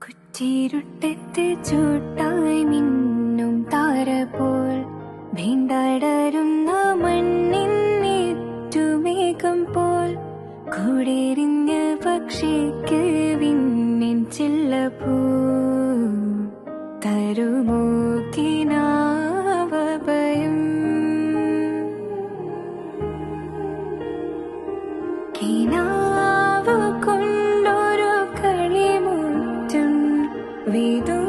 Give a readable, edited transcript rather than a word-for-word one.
കുറ്റിരുട്ടത്ത് ചൂട്ടായി മിന്നും താര പോൽ വീണ്ടടരുന്ന മണ്ണിന്നേറ്റുമേഘം പോൽ കൂടെരിഞ്ഞ പക്ഷിക്ക് വിണ്ണിൻ ചില്ലപ്പൂ തരുമോ കിനാവഭയം കിനാവ് കൊണ്ടൊരു കളിമുറ്റും വിധു